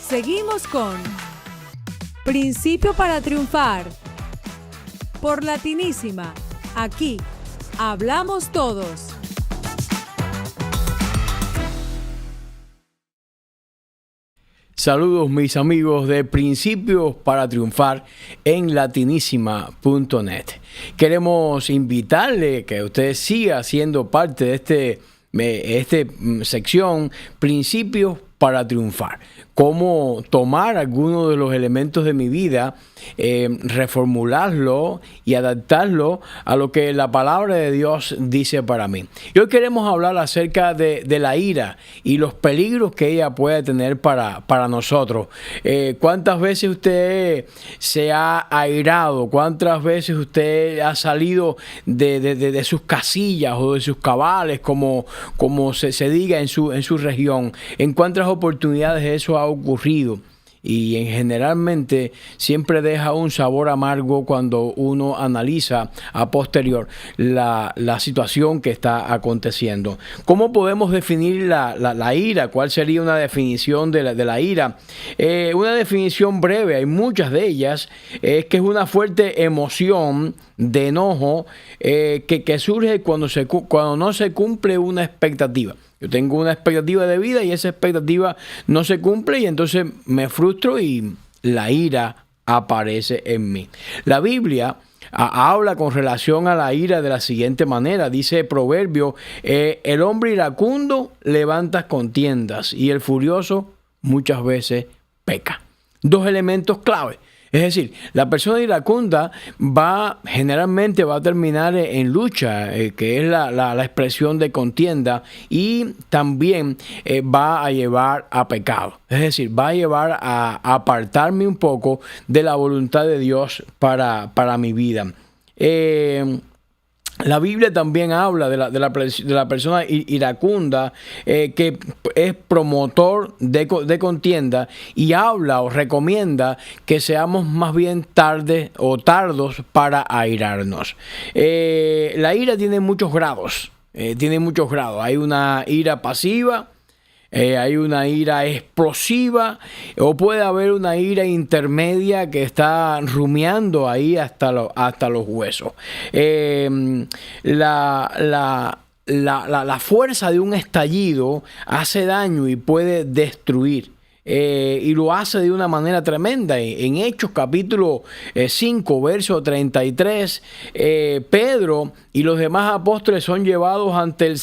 Seguimos con Principio para Triunfar por Latinísima. Aquí hablamos todos. Saludos mis amigos de Principios para Triunfar en latinísima.net. Queremos invitarle que usted siga siendo parte de esta sección Principios para Triunfar. Cómo tomar algunos de los elementos de mi vida, reformularlo y adaptarlo a lo que la palabra de Dios dice para mí. Y hoy queremos hablar acerca de la ira y los peligros que ella puede tener para nosotros. ¿Cuántas veces usted se ha airado? ¿Cuántas veces usted ha salido de sus casillas o de sus cabales, como se diga en su región? ¿En cuántas oportunidades eso ha ocurrido? Y generalmente siempre deja un sabor amargo cuando uno analiza a posterior la situación que está aconteciendo. ¿Cómo podemos definir la ira? ¿Cuál sería una definición de la ira? Una definición breve, hay muchas de ellas, es que es una fuerte emoción de enojo que surge cuando no se cumple una expectativa. Yo tengo una expectativa de vida y esa expectativa no se cumple y entonces me frustro y la ira aparece en mí. La Biblia habla con relación a la ira de la siguiente manera. Dice Proverbio, el hombre iracundo levanta contiendas y el furioso muchas veces peca. Dos elementos clave. Es decir, la persona iracunda generalmente va a terminar en lucha, que es la expresión de contienda, y también va a llevar a pecado. Es decir, va a llevar a apartarme un poco de la voluntad de Dios para mi vida. La Biblia también habla de la persona iracunda que es promotor de contienda y habla o recomienda que seamos más bien tardos para airarnos. La ira tiene muchos grados. Hay una ira pasiva. Hay una ira explosiva o puede haber una ira intermedia que está rumiando ahí hasta los huesos. La fuerza de un estallido hace daño y puede destruir. Y lo hace de una manera tremenda. En Hechos capítulo 5 verso 33, Pedro y los demás apóstoles son llevados ante el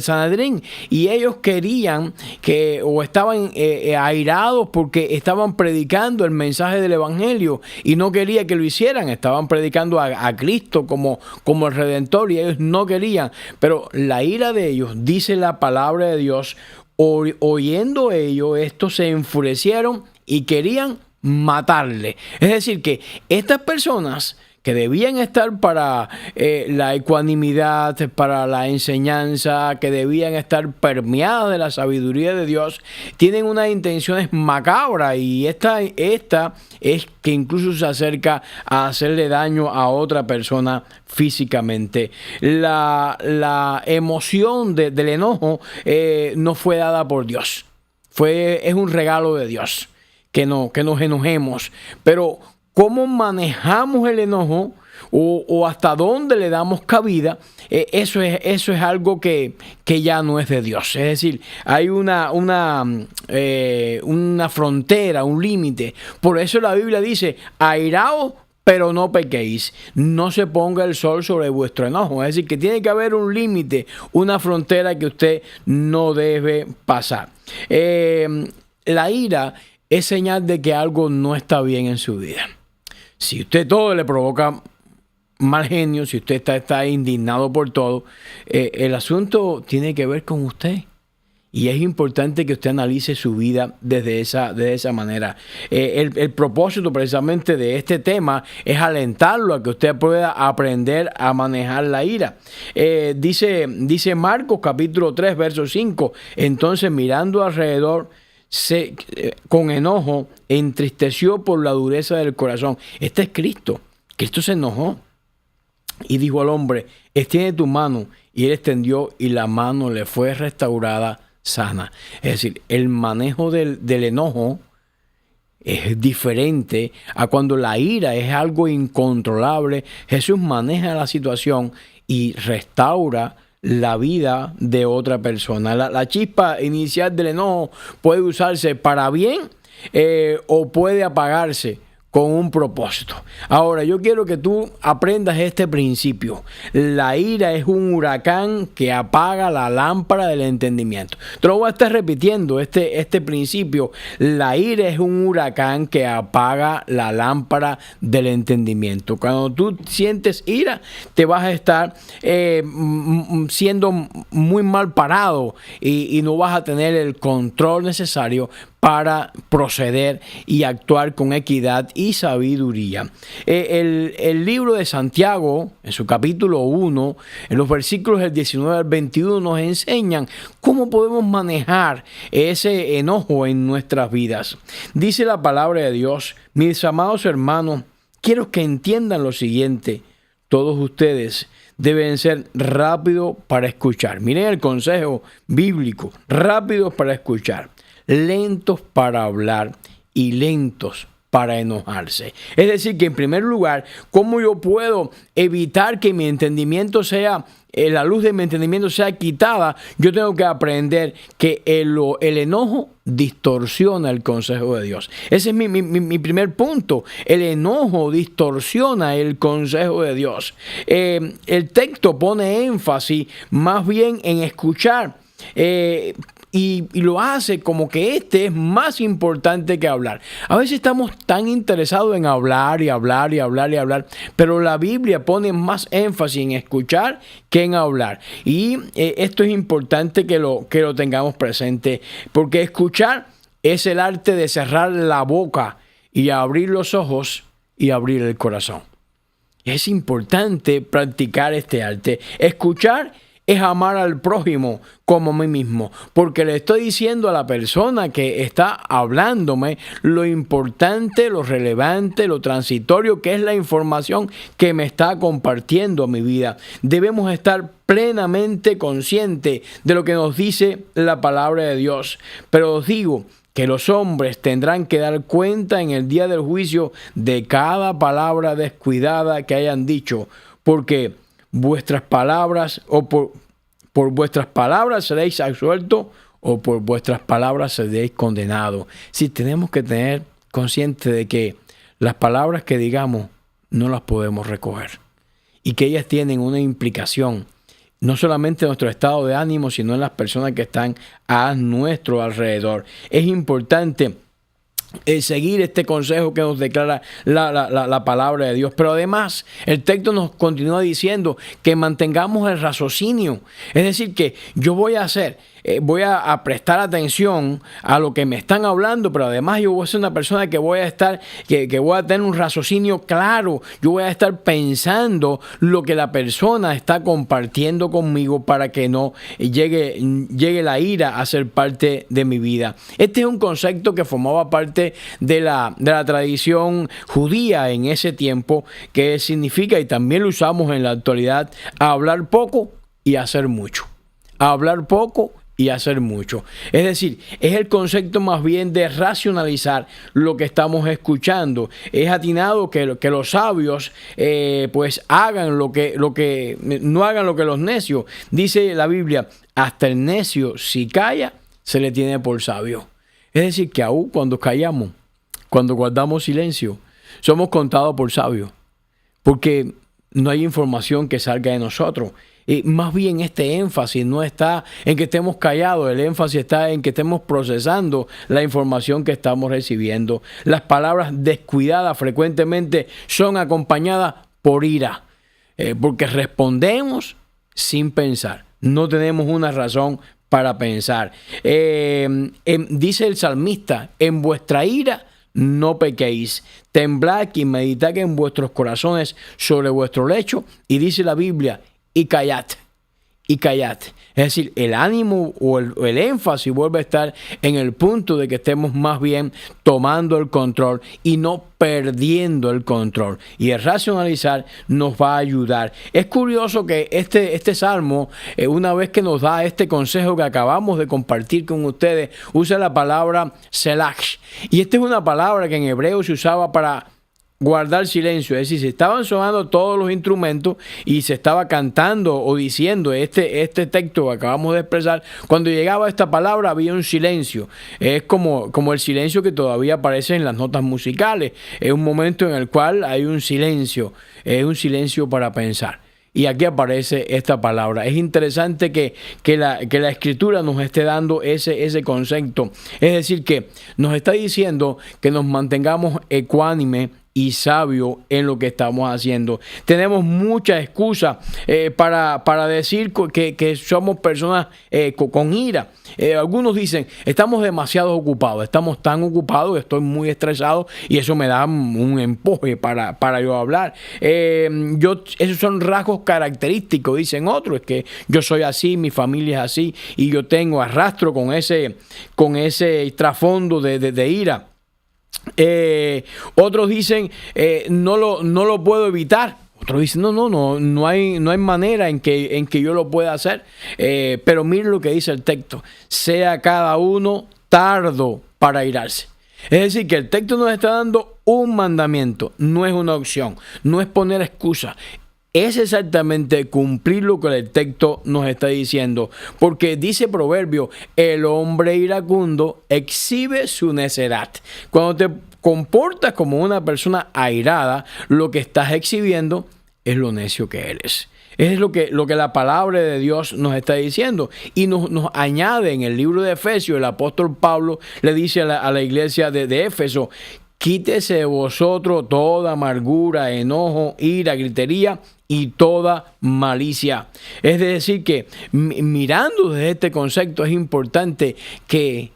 Sanedrín y ellos querían estaban airados porque estaban predicando el mensaje del evangelio y no quería que lo hicieran. Estaban predicando a Cristo como el Redentor y ellos no querían, pero la ira de ellos, dice la palabra de Dios, oyendo ellos, estos se enfurecieron y querían matarle. Es decir, que estas personas que debían estar para la ecuanimidad, para la enseñanza, que debían estar permeadas de la sabiduría de Dios, tienen unas intenciones macabras y esta es que incluso se acerca a hacerle daño a otra persona físicamente. La emoción del enojo no fue dada por Dios. Es un regalo de Dios que nos enojemos. Pero ¿cómo manejamos el enojo o hasta dónde le damos cabida? Eso es algo que ya no es de Dios. Es decir, hay una frontera, un límite. Por eso la Biblia dice, airaos, pero no pequéis. No se ponga el sol sobre vuestro enojo. Es decir, que tiene que haber un límite, una frontera que usted no debe pasar. La ira es señal de que algo no está bien en su vida. Si usted todo le provoca mal genio, si usted está indignado por todo, el asunto tiene que ver con usted. Y es importante que usted analice su vida de esa manera. El propósito precisamente de este tema es alentarlo a que usted pueda aprender a manejar la ira. Dice Marcos capítulo 3, verso 5. Entonces, mirando alrededor, con enojo, entristeció por la dureza del corazón. Este es Cristo. Cristo se enojó y dijo al hombre, extiende tu mano. Y él extendió y la mano le fue restaurada sana. Es decir, el manejo del enojo es diferente a cuando la ira es algo incontrolable. Jesús maneja la situación y restaura la vida de otra persona. La chispa inicial del enojo puede usarse para bien o puede apagarse con un propósito. Ahora, yo quiero que tú aprendas este principio. La ira es un huracán que apaga la lámpara del entendimiento. Te lo voy a estar repitiendo, este principio. La ira es un huracán que apaga la lámpara del entendimiento. Cuando tú sientes ira, te vas a estar siendo muy mal parado y no vas a tener el control necesario para proceder y actuar con equidad y sabiduría. El libro de Santiago, en su capítulo 1, en los versículos del 19 al 21, nos enseñan cómo podemos manejar ese enojo en nuestras vidas. Dice la palabra de Dios: mis amados hermanos, quiero que entiendan lo siguiente: todos ustedes deben ser rápidos para escuchar. Miren el consejo bíblico: rápidos para escuchar, lentos para hablar y lentos para enojarse. Es decir, que en primer lugar, ¿cómo yo puedo evitar que mi entendimiento sea, la luz de mi entendimiento sea quitada? Yo tengo que aprender que el enojo distorsiona el consejo de Dios. Ese es mi primer punto. El enojo distorsiona el consejo de Dios. El texto pone énfasis más bien en escuchar. Y lo hace como que este es más importante que hablar. A veces estamos tan interesados en hablar y hablar y hablar y hablar, pero la Biblia pone más énfasis en escuchar que en hablar. Y esto es importante que lo tengamos presente, porque escuchar es el arte de cerrar la boca y abrir los ojos y abrir el corazón. Es importante practicar este arte. Escuchar es amar al prójimo como a mí mismo, porque le estoy diciendo a la persona que está hablándome lo importante, lo relevante, lo transitorio que es la información que me está compartiendo a mi vida. Debemos estar plenamente conscientes de lo que nos dice la palabra de Dios. Pero os digo que los hombres tendrán que dar cuenta en el día del juicio de cada palabra descuidada que hayan dicho, porque vuestras palabras, o por vuestras palabras seréis absueltos, o por vuestras palabras seréis condenados. Sí, tenemos que tener consciente de que las palabras que digamos no las podemos recoger y que ellas tienen una implicación no solamente en nuestro estado de ánimo, sino en las personas que están a nuestro alrededor. Es importante seguir este consejo que nos declara la palabra de Dios. Pero además, el texto nos continúa diciendo que mantengamos el raciocinio. Es decir, que yo voy a prestar atención a lo que me están hablando, pero además yo voy a ser una persona que voy a tener un raciocinio claro. Yo voy a estar pensando lo que la persona está compartiendo conmigo para que no llegue la ira a ser parte de mi vida. Este es un concepto que formaba parte de la tradición judía en ese tiempo, que significa, y también lo usamos en la actualidad, hablar poco y hacer mucho. Hablar poco y hacer mucho. Es decir, es el concepto más bien de racionalizar lo que estamos escuchando. Es atinado que los sabios pues hagan no hagan lo que los necios. Dice la Biblia: hasta el necio, si calla, se le tiene por sabio. Es decir, que aún cuando callamos, cuando guardamos silencio, somos contados por sabios, porque no hay información que salga de nosotros. Más bien este énfasis no está en que estemos callados, el énfasis está en que estemos procesando la información que estamos recibiendo. Las palabras descuidadas frecuentemente son acompañadas por ira, porque respondemos sin pensar. No tenemos una razón para pensar. Dice el salmista: en vuestra ira no pequéis, temblad y meditad en vuestros corazones sobre vuestro lecho. Y dice la Biblia: y callad. y callad. Es decir, el ánimo o el énfasis vuelve a estar en el punto de que estemos más bien tomando el control y no perdiendo el control. Y el racionalizar nos va a ayudar. Es curioso que este salmo, una vez que nos da este consejo que acabamos de compartir con ustedes, usa la palabra selah. Y esta es una palabra que en hebreo se usaba para guardar silencio, es decir, se estaban sonando todos los instrumentos y se estaba cantando o diciendo este texto que acabamos de expresar. Cuando llegaba esta palabra había un silencio. Es como el silencio que todavía aparece en las notas musicales. Es un momento en el cual hay un silencio, es un silencio para pensar. Y aquí aparece esta palabra. Es interesante que la Escritura nos esté dando ese concepto. Es decir, que nos está diciendo que nos mantengamos ecuánime y sabio en lo que estamos haciendo. Tenemos muchas excusas para decir que somos personas con ira. Algunos dicen, estamos demasiado ocupados, estamos tan ocupados, estoy muy estresado y eso me da un empuje para yo hablar. Esos son rasgos característicos, dicen otros, es que yo soy así, mi familia es así y yo arrastro con ese trasfondo de ira. Otros dicen no lo puedo evitar. Otros dicen no hay manera en que yo lo pueda hacer. Pero miren lo que dice el texto: sea cada uno tardo para airarse. Es decir, que el texto nos está dando un mandamiento, no es una opción, no es poner excusa. Es exactamente cumplir lo que el texto nos está diciendo. Porque dice Proverbio, el hombre iracundo exhibe su necedad. Cuando te comportas como una persona airada, lo que estás exhibiendo es lo necio que eres. Es lo que la palabra de Dios nos está diciendo. Y nos añade en el libro de Efesios, el apóstol Pablo le dice a la iglesia de Éfeso: quítese de vosotros toda amargura, enojo, ira, gritería y toda malicia. Es decir, que mirando desde este concepto es importante que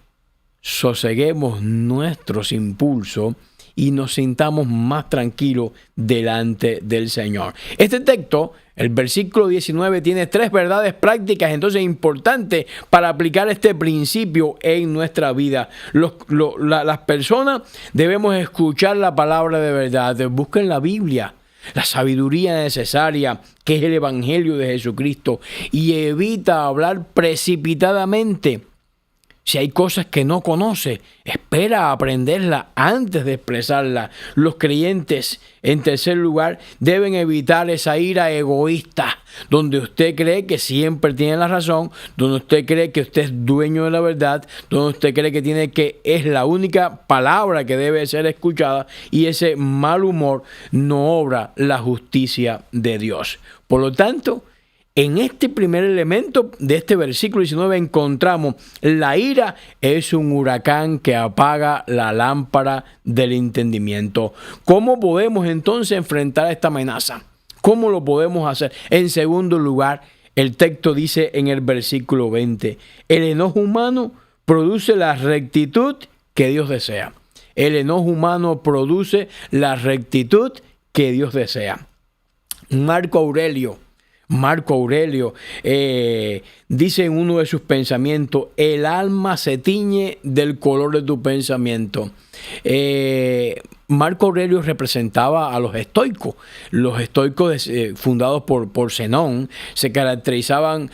soseguemos nuestros impulsos y nos sintamos más tranquilos delante del Señor. Este texto, el versículo 19, tiene 3 verdades prácticas, entonces importantes para aplicar este principio en nuestra vida. Las personas debemos escuchar la palabra de verdad. Busquen la Biblia, la sabiduría necesaria, que es el Evangelio de Jesucristo, y evita hablar precipitadamente. Si hay cosas que no conoce, espera a aprenderlas antes de expresarlas. Los creyentes, en tercer lugar, deben evitar esa ira egoísta, donde usted cree que siempre tiene la razón, donde usted cree que usted es dueño de la verdad, donde usted cree que es la única palabra que debe ser escuchada, y ese mal humor no obra la justicia de Dios. Por lo tanto, en este primer elemento de este versículo 19 encontramos: la ira es un huracán que apaga la lámpara del entendimiento. ¿Cómo podemos entonces enfrentar esta amenaza? ¿Cómo lo podemos hacer? En segundo lugar, el texto dice en el versículo 20: el enojo humano produce la rectitud que Dios desea. El enojo humano produce la rectitud que Dios desea. Marco Aurelio dice en uno de sus pensamientos: el alma se tiñe del color de tu pensamiento. Marco Aurelio representaba a los estoicos. Los estoicos fundados por Zenón se caracterizaban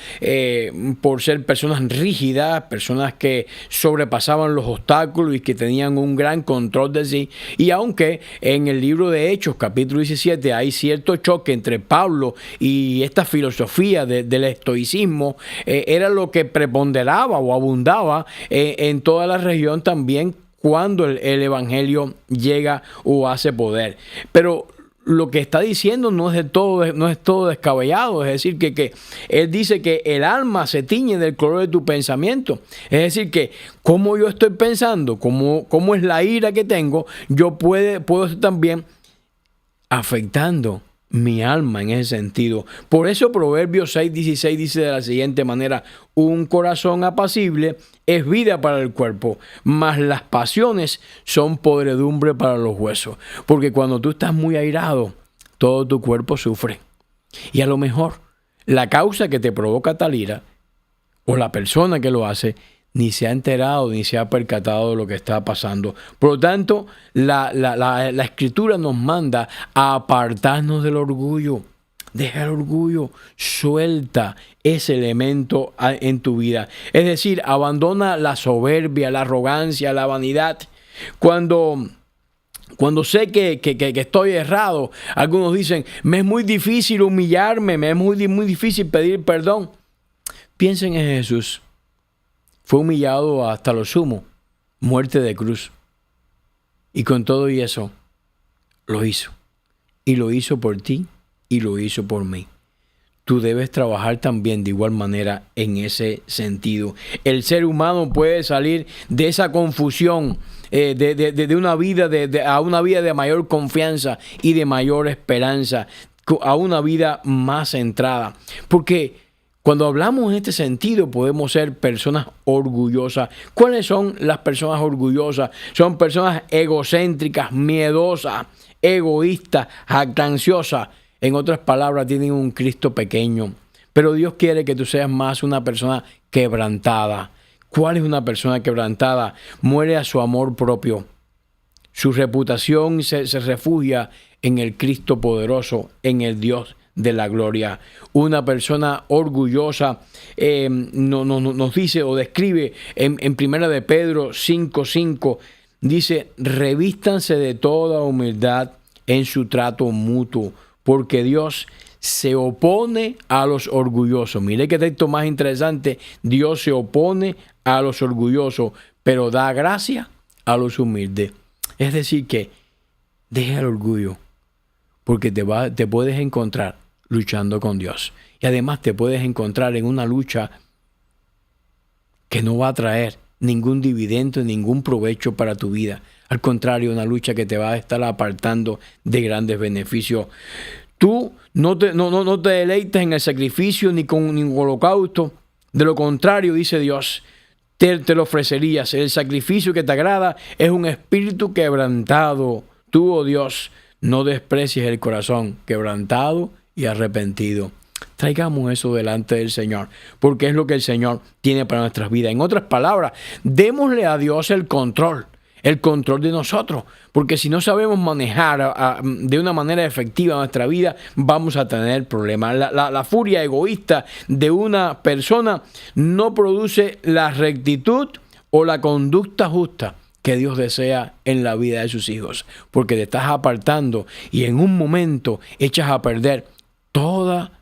por ser personas rígidas, personas que sobrepasaban los obstáculos y que tenían un gran control de sí. Y aunque en el libro de Hechos, capítulo 17, hay cierto choque entre Pablo y esta filosofía del estoicismo, era lo que preponderaba o abundaba en toda la región también, cuando el evangelio llega o hace poder. Pero lo que está diciendo no es todo descabellado. Es decir, que él dice que el alma se tiñe del color de tu pensamiento. Es decir, que como yo estoy pensando, como es la ira que tengo, yo puedo estar también afectando mi alma en ese sentido. Por eso Proverbios 6:16 dice de la siguiente manera: un corazón apacible es vida para el cuerpo, mas las pasiones son podredumbre para los huesos. Porque cuando tú estás muy airado, todo tu cuerpo sufre. Y a lo mejor la causa que te provoca tal ira o la persona que lo hace ni se ha enterado ni se ha percatado de lo que está pasando. Por lo tanto, la Escritura nos manda a apartarnos del orgullo. Deja el orgullo, suelta ese elemento en tu vida. Es decir, abandona la soberbia, la arrogancia, la vanidad. Cuando sé que estoy errado, algunos dicen, me es muy difícil humillarme, me es muy difícil pedir perdón. Piensen en Jesús. Fue humillado hasta lo sumo, muerte de cruz. Y con todo y eso, lo hizo. Y lo hizo por ti y lo hizo por mí. Tú debes trabajar también de igual manera en ese sentido. El ser humano puede salir de esa confusión, de una vida a una vida de mayor confianza y de mayor esperanza, a una vida más centrada. Porque cuando hablamos en este sentido podemos ser personas orgullosas. ¿Cuáles son las personas orgullosas? Son personas egocéntricas, miedosas, egoístas, jactanciosas. En otras palabras, tienen un Cristo pequeño. Pero Dios quiere que tú seas más una persona quebrantada. ¿Cuál es una persona quebrantada? Muere a su amor propio. Su reputación se refugia en el Cristo poderoso, en el Dios de la gloria. Una persona orgullosa nos dice o describe en Primera de Pedro 5:5, dice, revístanse de toda humildad en su trato mutuo, porque Dios se opone a los orgullosos. Mire qué texto más interesante. Dios se opone a los orgullosos, pero da gracia a los humildes. Es decir que deja el orgullo, porque te puedes encontrar luchando con Dios. Y además te puedes encontrar en una lucha que no va a traer ningún dividendo, ningún provecho para tu vida. Al contrario, una lucha que te va a estar apartando de grandes beneficios. Tú no te deleites en el sacrificio ni con un holocausto. De lo contrario, dice Dios, te lo ofrecerías. El sacrificio que te agrada es un espíritu quebrantado. Tú, oh Dios, no desprecies el corazón quebrantado y arrepentido. Traigamos eso delante del Señor, porque es lo que el Señor tiene para nuestras vidas. En otras palabras, démosle a Dios el control de nosotros, porque si no sabemos manejar de una manera efectiva nuestra vida, vamos a tener problemas. La furia egoísta de una persona no produce la rectitud o la conducta justa que Dios desea en la vida de sus hijos, porque te estás apartando y en un momento echas a perder toda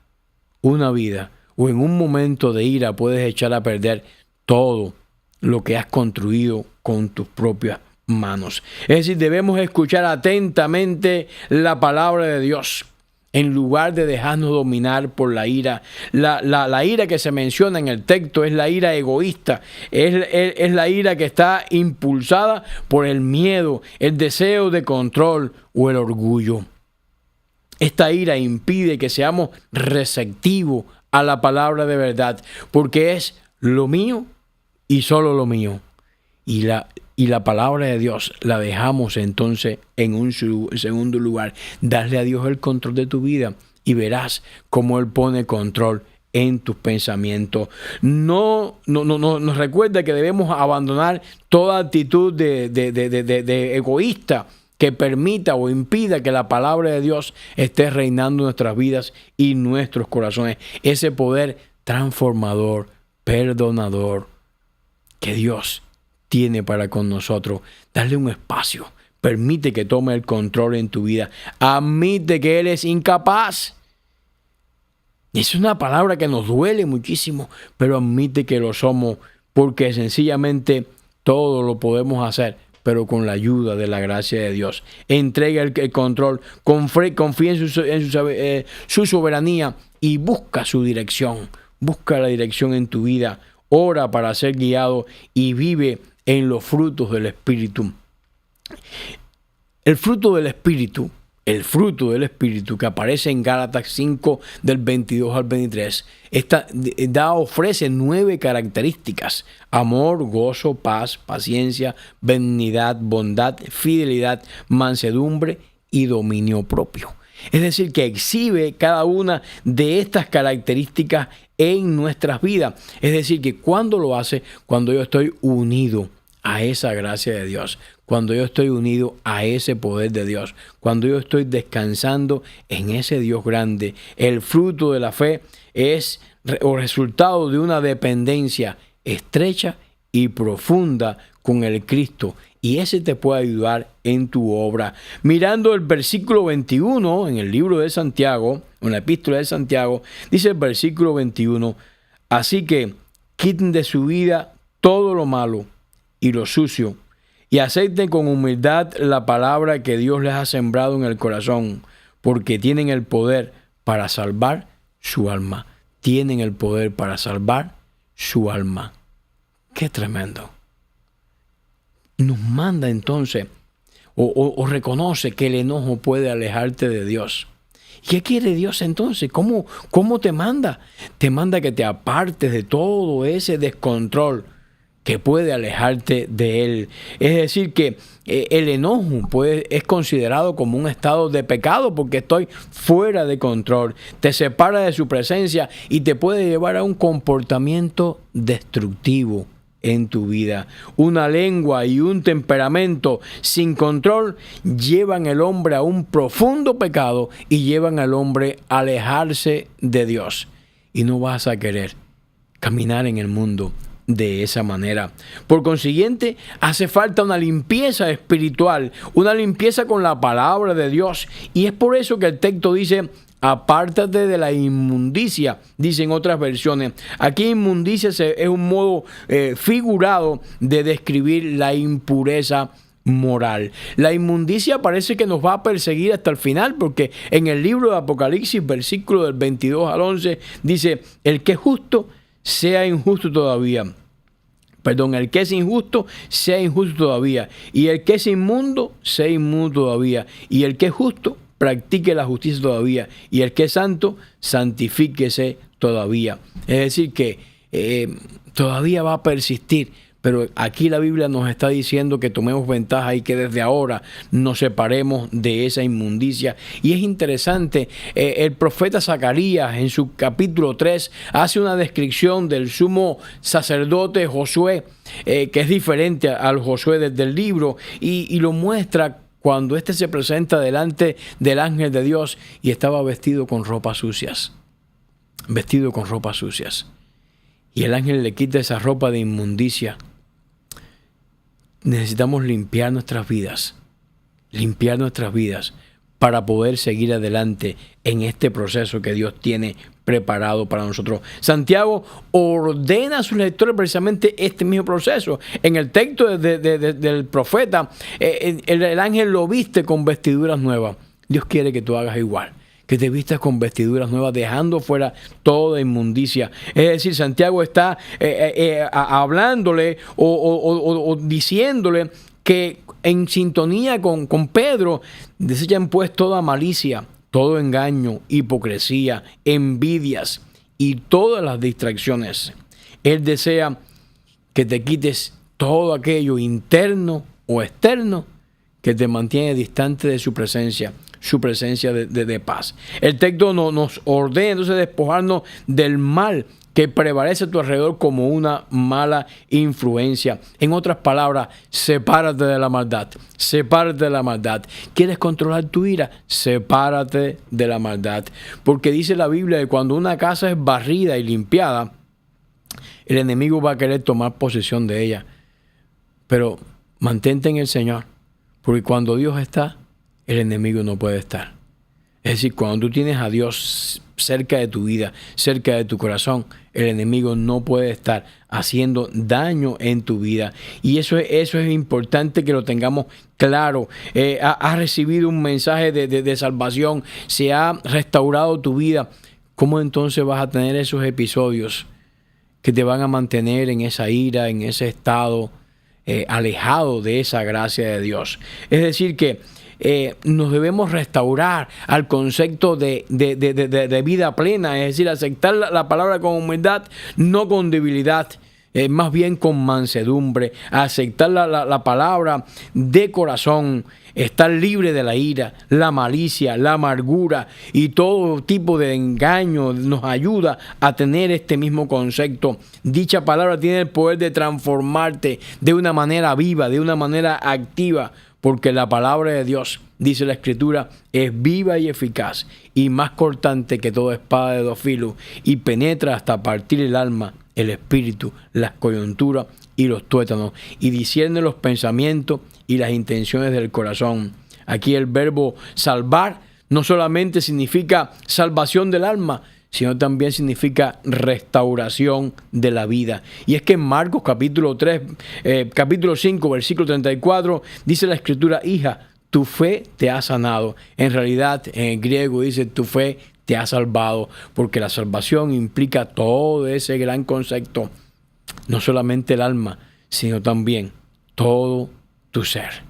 una vida, o en un momento de ira puedes echar a perder todo lo que has construido con tus propias manos. Es decir, debemos escuchar atentamente la palabra de Dios en lugar de dejarnos dominar por la ira. La ira que se menciona en el texto es la ira egoísta, es la ira que está impulsada por el miedo, el deseo de control o el orgullo. Esta ira impide que seamos receptivos a la palabra de verdad, porque es lo mío y solo lo mío. Y la palabra de Dios la dejamos entonces en un segundo lugar. Darle a Dios el control de tu vida y verás cómo Él pone control en tus pensamientos. Nos recuerda que debemos abandonar toda actitud de egoísta que permita o impida que la palabra de Dios esté reinando en nuestras vidas y nuestros corazones. Ese poder transformador, perdonador que Dios tiene para con nosotros. Darle un espacio. Permite que tome el control en tu vida. Admite que Él es incapaz. Es una palabra que nos duele muchísimo, pero admite que lo somos, porque sencillamente todo lo podemos hacer, pero con la ayuda de la gracia de Dios. Entrega el control, confía en su soberanía y busca su dirección. Busca la dirección en tu vida. Ora para ser guiado y vive en los frutos del Espíritu. El fruto del Espíritu que aparece en Gálatas 5 del 22 al 23, ofrece 9 características: amor, gozo, paz, paciencia, benignidad, bondad, fidelidad, mansedumbre y dominio propio. Es decir, que exhibe cada una de estas características en nuestras vidas. Es decir, que cuando lo hace, cuando yo estoy unido a esa gracia de Dios, cuando yo estoy unido a ese poder de Dios, cuando yo estoy descansando en ese Dios grande, el fruto de la fe es o resultado de una dependencia estrecha y profunda con el Cristo, y ese te puede ayudar en tu obra. Mirando el versículo 21 en el libro de Santiago, en la epístola de Santiago, dice el versículo 21, así que quiten de su vida todo lo malo y lo sucio, y acepten con humildad la palabra que Dios les ha sembrado en el corazón, porque tienen el poder para salvar su alma. Tienen el poder para salvar su alma. ¡Qué tremendo! Nos manda entonces, o reconoce que el enojo puede alejarte de Dios. ¿Qué quiere Dios entonces? ¿Cómo te manda? Te manda que te apartes de todo ese descontrol que puede alejarte de Él. Es decir, que el enojo es considerado como un estado de pecado porque estoy fuera de control. Te separa de su presencia y te puede llevar a un comportamiento destructivo en tu vida. Una lengua y un temperamento sin control llevan al hombre a un profundo pecado y llevan al hombre a alejarse de Dios. Y no vas a querer caminar en el mundo de esa manera. Por consiguiente, hace falta una limpieza espiritual, una limpieza con la palabra de Dios. Y es por eso que el texto dice: apártate de la inmundicia, dicen otras versiones. Aquí inmundicia es un modo figurado de describir la impureza moral. La inmundicia parece que nos va a perseguir hasta el final, porque en el libro de Apocalipsis, versículo del 22 al 11, dice: el que es justo sea injusto todavía. El que es injusto sea injusto todavía. Y el que es inmundo sea inmundo todavía. Y el que es justo practique la justicia todavía, y el que es santo, santifíquese todavía. Es decir, que todavía va a persistir, pero aquí la Biblia nos está diciendo que tomemos ventaja y que desde ahora nos separemos de esa inmundicia. Y es interesante, el profeta Zacarías en su capítulo 3 hace una descripción del sumo sacerdote Josué, que es diferente al Josué del libro, y lo muestra cuando éste se presenta delante del ángel de Dios y estaba vestido con ropas sucias. Vestido con ropas sucias. Y el ángel le quita esa ropa de inmundicia. Necesitamos limpiar nuestras vidas. Limpiar nuestras vidas para poder seguir adelante en este proceso que Dios tiene preparado para nosotros. Santiago ordena a sus lectores precisamente este mismo proceso. En el texto del profeta, el ángel lo viste con vestiduras nuevas. Dios quiere que tú hagas igual, que te vistas con vestiduras nuevas, dejando fuera toda inmundicia. Es decir, Santiago está hablándole o diciéndole que en sintonía con Pedro, desechen pues toda malicia, todo engaño, hipocresía, envidias y todas las distracciones. Él desea que te quites todo aquello interno o externo que te mantiene distante de su presencia de paz. El texto nos ordena entonces despojarnos del mal que prevalece a tu alrededor como una mala influencia. En otras palabras, sepárate de la maldad. Sepárate de la maldad. ¿Quieres controlar tu ira? Sepárate de la maldad. Porque dice la Biblia que cuando una casa es barrida y limpiada, el enemigo va a querer tomar posesión de ella. Pero mantente en el Señor, porque cuando Dios está, el enemigo no puede estar. Es decir, cuando tú tienes a Dios cerca de tu vida, cerca de tu corazón, el enemigo no puede estar haciendo daño en tu vida. Y eso es importante que lo tengamos claro. Has recibido un mensaje de salvación, se ha restaurado tu vida. ¿Cómo entonces vas a tener esos episodios que te van a mantener en esa ira, en ese estado, alejado de esa gracia de Dios? Es decir, que nos debemos restaurar al concepto de vida plena, es decir, aceptar la palabra con humildad, no con debilidad, más bien con mansedumbre, aceptar la palabra de corazón, estar libre de la ira, la malicia, la amargura y todo tipo de engaño nos ayuda a tener este mismo concepto. Dicha palabra tiene el poder de transformarte de una manera viva, de una manera activa, porque la palabra de Dios, dice la Escritura, es viva y eficaz y más cortante que toda espada de dos filos y penetra hasta partir el alma, el espíritu, las coyunturas y los tuétanos y discierne los pensamientos y las intenciones del corazón. Aquí el verbo salvar no solamente significa salvación del alma, sino también significa restauración de la vida. Y es que en Marcos capítulo 5, versículo 34, dice la Escritura: hija, tu fe te ha sanado. En realidad, en el griego dice: tu fe te ha salvado, porque la salvación implica todo ese gran concepto, no solamente el alma, sino también todo tu ser.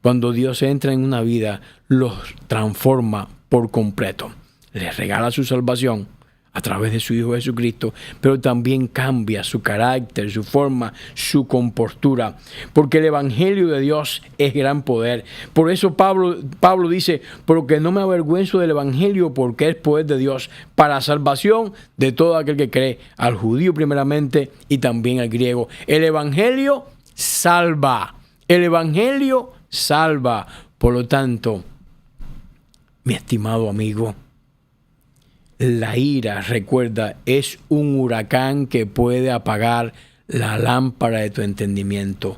Cuando Dios entra en una vida, los transforma por completo. Les regala su salvación a través de su Hijo Jesucristo, pero también cambia su carácter, su forma, su compostura, porque el Evangelio de Dios es gran poder. Por eso Pablo dice: porque no me avergüenzo del Evangelio, porque es poder de Dios para salvación de todo aquel que cree, al judío primeramente y también al griego. El Evangelio salva. El Evangelio salva. Por lo tanto, mi estimado amigo, la ira, recuerda, es un huracán que puede apagar la lámpara de tu entendimiento.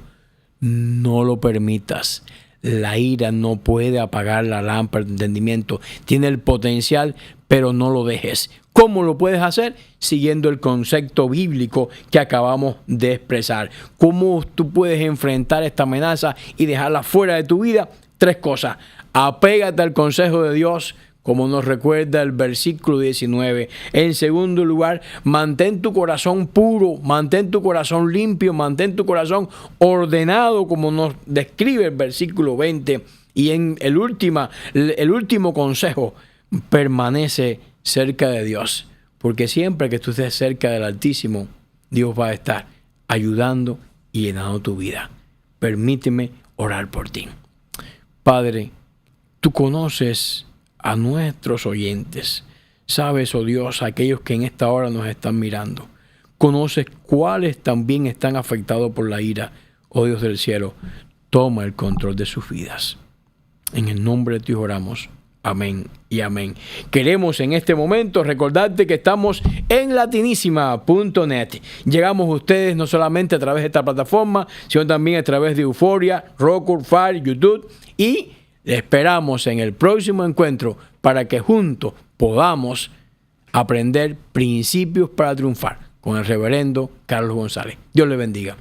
No lo permitas. La ira no puede apagar la lámpara de tu entendimiento. Tiene el potencial, pero no lo dejes. ¿Cómo lo puedes hacer? Siguiendo el concepto bíblico que acabamos de expresar. ¿Cómo tú puedes enfrentar esta amenaza y dejarla fuera de tu vida? 3 cosas. Apégate al consejo de Dios, como nos recuerda el versículo 19. En segundo lugar, mantén tu corazón puro, mantén tu corazón limpio, mantén tu corazón ordenado, como nos describe el versículo 20. Y en el último consejo, permanece cerca de Dios, porque siempre que tú estés cerca del Altísimo, Dios va a estar ayudando y llenando tu vida. Permíteme orar por ti. Padre, tú conoces a nuestros oyentes. Sabes, oh Dios, aquellos que en esta hora nos están mirando. Conoces cuáles también están afectados por la ira. Oh Dios del cielo, toma el control de sus vidas. En el nombre de Dios oramos. Amén y amén. Queremos en este momento recordarte que estamos en latinísima.net. Llegamos a ustedes no solamente a través de esta plataforma, sino también a través de Euforia, Roku, Fire, YouTube, y esperamos en el próximo encuentro para que juntos podamos aprender principios para triunfar con el reverendo Carlos González. Dios le bendiga.